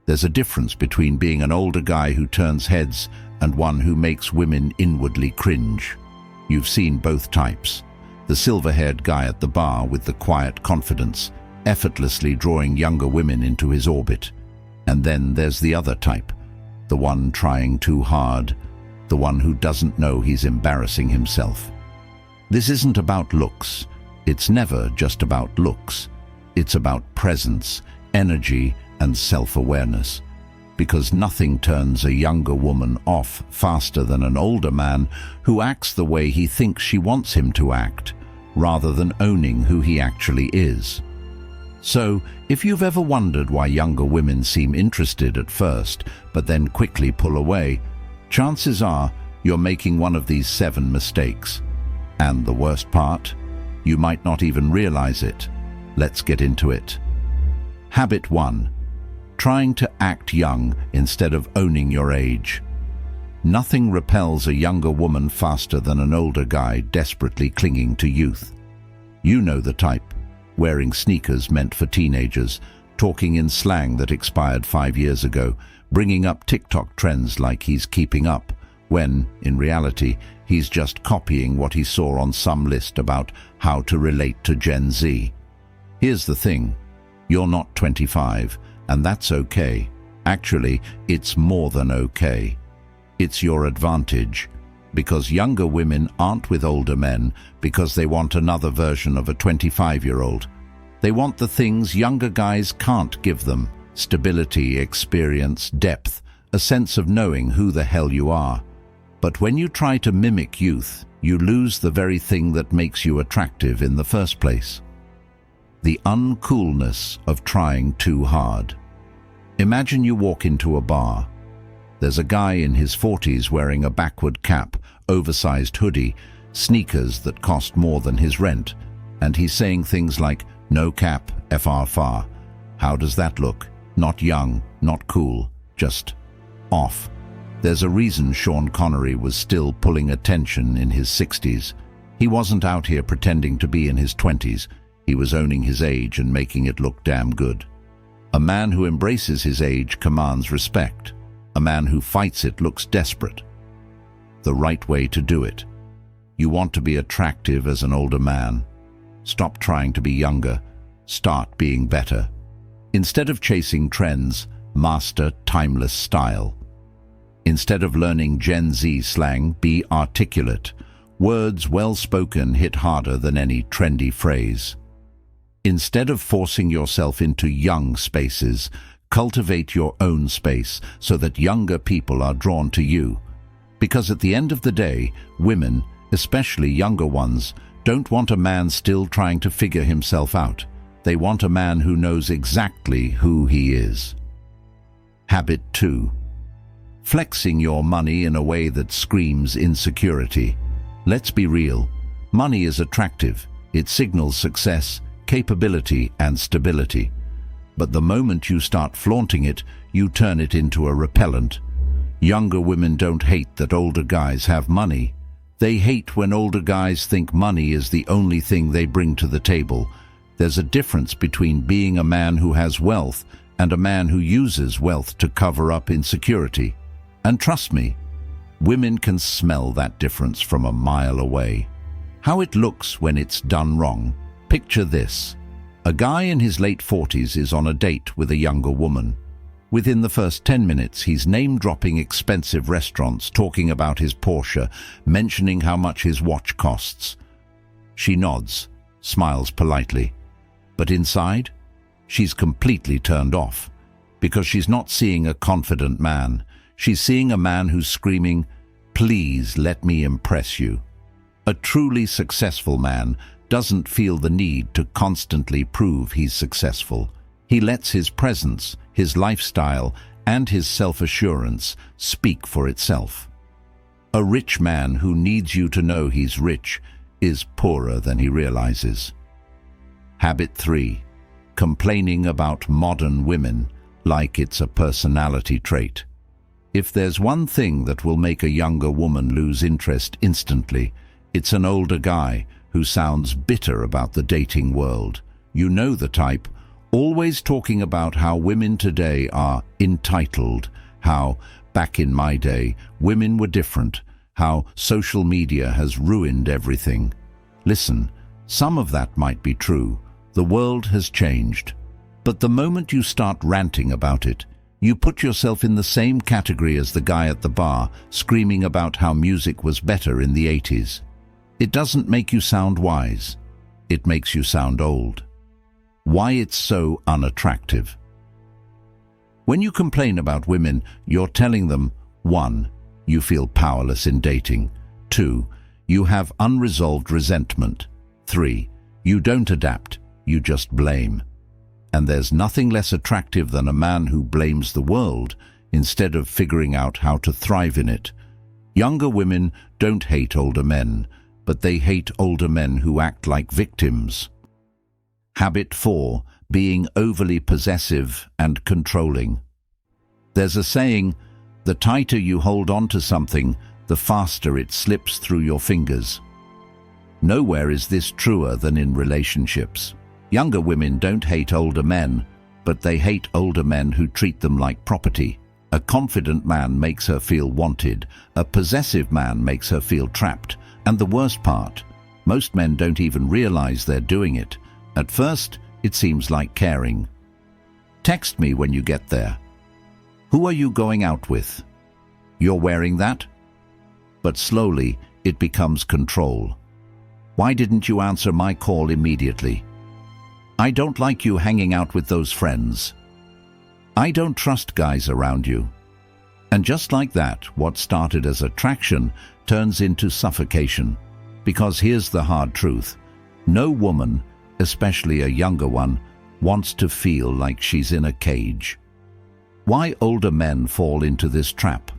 There's a difference between being an older guy who turns heads and one who makes women inwardly cringe. You've seen both types. The silver-haired guy at the bar with the quiet confidence, effortlessly drawing younger women into his orbit. And then there's the other type, the one trying too hard, the one who doesn't know he's embarrassing himself. This isn't about looks. It's never just about looks. It's about presence, energy, and self-awareness. Because nothing turns a younger woman off faster than an older man who acts the way he thinks she wants him to act, rather than owning who he actually is. So, if you've ever wondered why younger women seem interested at first, but then quickly pull away, chances are you're making one of these 7 mistakes. And the worst part? You might not even realize it. Let's get into it. Habit 1. Trying to act young instead of owning your age. Nothing repels a younger woman faster than an older guy desperately clinging to youth. You know the type. Wearing sneakers meant for teenagers, talking in slang that expired 5 years ago, bringing up TikTok trends like he's keeping up, when, in reality, he's just copying what he saw on some list about how to relate to Gen Z. Here's the thing. You're not 25, and that's okay. Actually, it's more than okay. It's your advantage. Because younger women aren't with older men because they want another version of a 25-year-old. They want the things younger guys can't give them: stability, experience, depth, a sense of knowing who the hell you are. But when you try to mimic youth, you lose the very thing that makes you attractive in the first place. The uncoolness of trying too hard. Imagine you walk into a bar. There's a guy in his 40s wearing a backward cap, oversized hoodie, sneakers that cost more than his rent, and he's saying things like, "No cap, FR. How does that look? Not young, not cool, just off." There's a reason Sean Connery was still pulling attention in his 60s. He wasn't out here pretending to be in his 20s. He was owning his age and making it look damn good. A man who embraces his age commands respect. A man who fights it looks desperate. The right way to do it. You want to be attractive as an older man. Stop trying to be younger. Start being better. Instead of chasing trends, master timeless style. Instead of learning Gen Z slang, be articulate. Words well-spoken hit harder than any trendy phrase. Instead of forcing yourself into young spaces, cultivate your own space so that younger people are drawn to you. Because at the end of the day, women, especially younger ones, don't want a man still trying to figure himself out. They want a man who knows exactly who he is. Habit 2. Flexing your money in a way that screams insecurity. Let's be real. Money is attractive. It signals success, capability, and stability. But the moment you start flaunting it, you turn it into a repellent. Younger women don't hate that older guys have money. They hate when older guys think money is the only thing they bring to the table. There's a difference between being a man who has wealth and a man who uses wealth to cover up insecurity. And trust me, women can smell that difference from a mile away. How it looks when it's done wrong. Picture this. A guy in his late 40s is on a date with a younger woman. Within the first 10 minutes, he's name-dropping expensive restaurants, talking about his Porsche, mentioning how much his watch costs. She nods, smiles politely. But inside, she's completely turned off. Because she's not seeing a confident man. She's seeing a man who's screaming, "Please let me impress you." A truly successful man doesn't feel the need to constantly prove he's successful. He lets his presence, his lifestyle, and his self-assurance speak for itself. A rich man who needs you to know he's rich is poorer than he realizes. Habit 3. Complaining about modern women like it's a personality trait. If there's one thing that will make a younger woman lose interest instantly, it's an older guy who sounds bitter about the dating world. You know the type. Always talking about how women today are entitled, how, back in my day, women were different, how social media has ruined everything. Listen, some of that might be true. The world has changed. But the moment you start ranting about it, you put yourself in the same category as the guy at the bar screaming about how music was better in the 80s. It doesn't make you sound wise. It makes you sound old. Why it's so unattractive. When you complain about women, you're telling them, 1. You feel powerless in dating. 2. You have unresolved resentment. 3. You don't adapt, you just blame. And there's nothing less attractive than a man who blames the world instead of figuring out how to thrive in it. Younger women don't hate older men, but they hate older men who act like victims. Habit 4. Being overly possessive and controlling. There's a saying, the tighter you hold on to something, the faster it slips through your fingers. Nowhere is this truer than in relationships. Younger women don't hate older men, but they hate older men who treat them like property. A confident man makes her feel wanted. A possessive man makes her feel trapped. And the worst part, most men don't even realize they're doing it. At first, it seems like caring. Text me when you get there. Who are you going out with? You're wearing that? But slowly, it becomes control. Why didn't you answer my call immediately? I don't like you hanging out with those friends. I don't trust guys around you. And just like that, what started as attraction turns into suffocation. Because here's the hard truth. No woman, especially a younger one, wants to feel like she's in a cage. Why older men fall into this trap?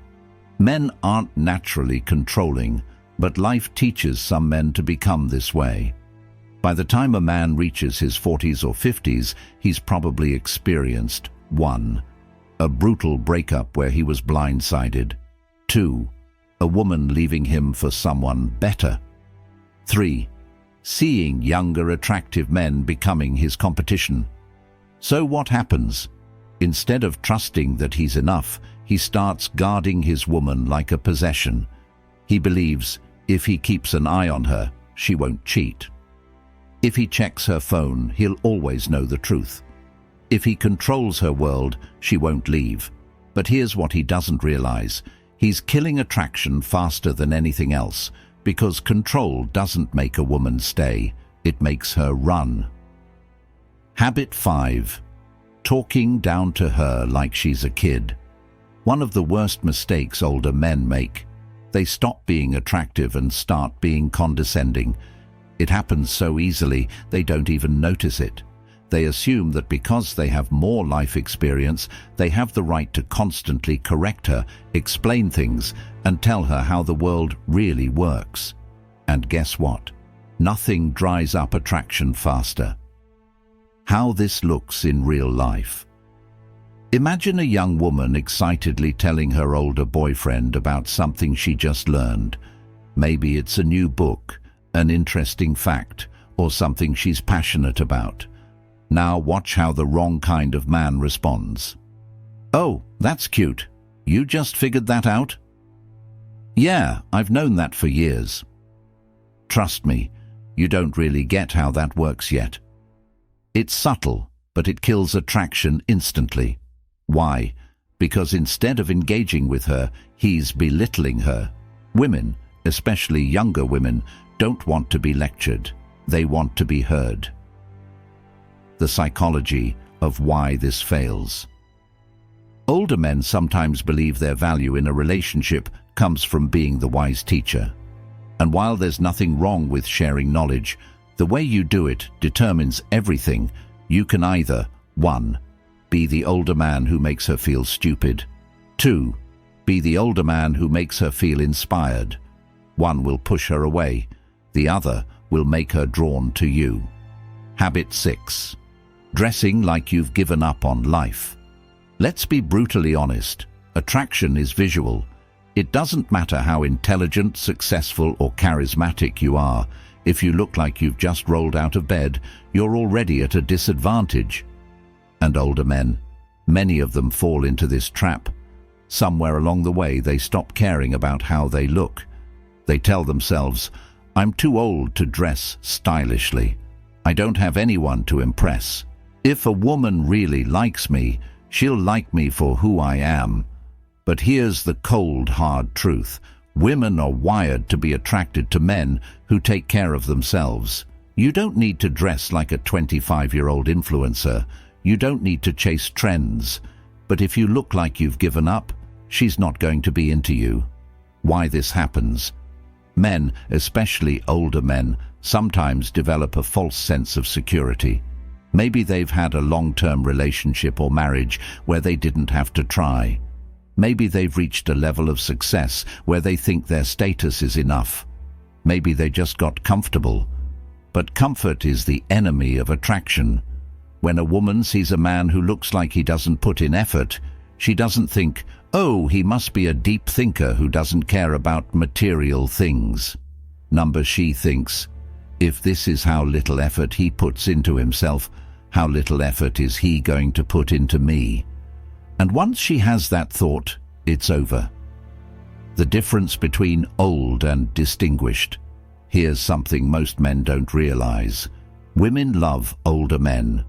Men aren't naturally controlling, but life teaches some men to become this way. By the time a man reaches his 40s or 50s, he's probably experienced 1. A brutal breakup where he was blindsided. 2. A woman leaving him for someone better. 3. Seeing younger attractive men becoming his competition. So what happens? Instead of trusting that he's enough, he starts guarding his woman like a possession. He believes if he keeps an eye on her, she won't cheat. If he checks her phone, he'll always know the truth. If he controls her world, she won't leave. But here's what he doesn't realize. He's killing attraction faster than anything else, because control doesn't make a woman stay, it makes her run. Habit 5. Talking down to her like she's a kid. One of the worst mistakes older men make. They stop being attractive and start being condescending. It happens so easily, they don't even notice it. They assume that because they have more life experience, they have the right to constantly correct her, explain things, and tell her how the world really works. And guess what? Nothing dries up attraction faster. How this looks in real life. Imagine a young woman excitedly telling her older boyfriend about something she just learned. Maybe it's a new book, an interesting fact, or something she's passionate about. Now watch how the wrong kind of man responds. Oh, that's cute. You just figured that out? Yeah, I've known that for years. Trust me, you don't really get how that works yet. It's subtle, but it kills attraction instantly. Why? Because instead of engaging with her, he's belittling her. Women, especially younger women, don't want to be lectured. They want to be heard. The psychology of why this fails. Older men sometimes believe their value in a relationship comes from being the wise teacher. And while there's nothing wrong with sharing knowledge, the way you do it determines everything. You can either 1. Be the older man who makes her feel stupid. 2. Be the older man who makes her feel inspired. One will push her away. The other will make her drawn to you. Habit 6. Dressing like you've given up on life. Let's be brutally honest. Attraction is visual. It doesn't matter how intelligent, successful, or charismatic you are. If you look like you've just rolled out of bed, you're already at a disadvantage. and older men. Many of them fall into this trap. Somewhere along the way, they stop caring about how they look. They tell themselves, "I'm too old to dress stylishly. I don't have anyone to impress. If a woman really likes me, she'll like me for who I am." But here's the cold, hard truth. Women are wired to be attracted to men who take care of themselves. You don't need to dress like a 25-year-old influencer. You don't need to chase trends. But if you look like you've given up, she's not going to be into you. Why this happens? Men, especially older men, sometimes develop a false sense of security. Maybe they've had a long-term relationship or marriage where they didn't have to try. Maybe they've reached a level of success where they think their status is enough. Maybe they just got comfortable. But comfort is the enemy of attraction. When a woman sees a man who looks like he doesn't put in effort, she doesn't think, "Oh, he must be a deep thinker who doesn't care about material things." She thinks, "If this is how little effort he puts into himself, how little effort is he going to put into me?" And once she has that thought, it's over. The difference between old and distinguished. Here's something most men don't realize. Women love older men,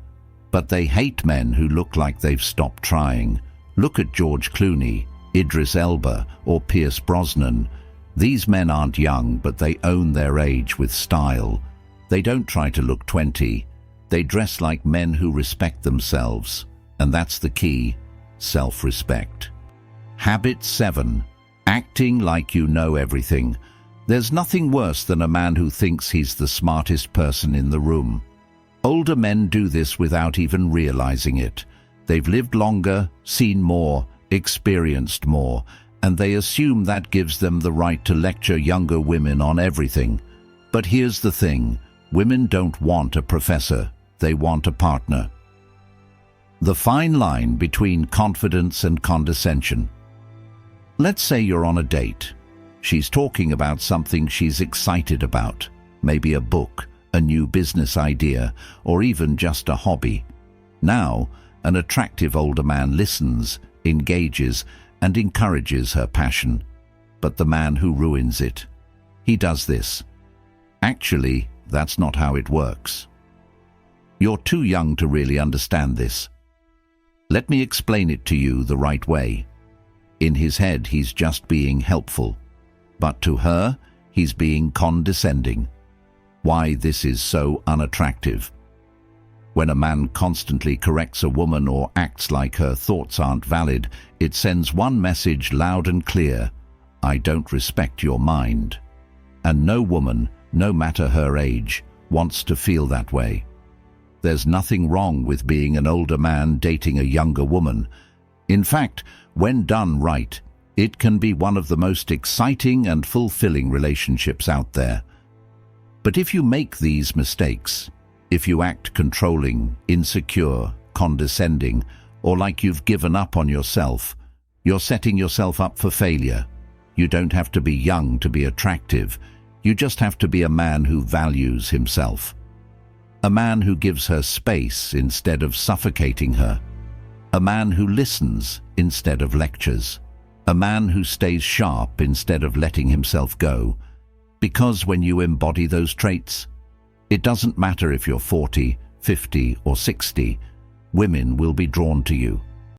but they hate men who look like they've stopped trying. Look at George Clooney, Idris Elba, or Pierce Brosnan. These men aren't young, but they own their age with style. They don't try to look 20. They dress like men who respect themselves. And that's the key: self-respect. Habit 7. Acting like you know everything. There's nothing worse than a man who thinks he's the smartest person in the room. Older men do this without even realizing it. They've lived longer, seen more, experienced more, and they assume that gives them the right to lecture younger women on everything. But here's the thing: women don't want a professor, they want a partner. The fine line between confidence and condescension. Let's say you're on a date. She's talking about something she's excited about, maybe a book, a new business idea, or even just a hobby. Now, an attractive older man listens, engages, and encourages her passion. But the man who ruins it, he does this. Actually, that's not how it works. You're too young to really understand this. Let me explain it to you the right way. In his head, he's just being helpful. But to her, he's being condescending. Why this is so unattractive. When a man constantly corrects a woman or acts like her thoughts aren't valid, it sends one message loud and clear: I don't respect your mind. And no woman, no matter her age, wants to feel that way. There's nothing wrong with being an older man dating a younger woman. In fact, when done right, it can be one of the most exciting and fulfilling relationships out there. But if you make these mistakes, if you act controlling, insecure, condescending, or like you've given up on yourself, you're setting yourself up for failure. You don't have to be young to be attractive. You just have to be a man who values himself. A man who gives her space instead of suffocating her. A man who listens instead of lectures. A man who stays sharp instead of letting himself go. Because when you embody those traits, it doesn't matter if you're 40, 50, or 60, women will be drawn to you.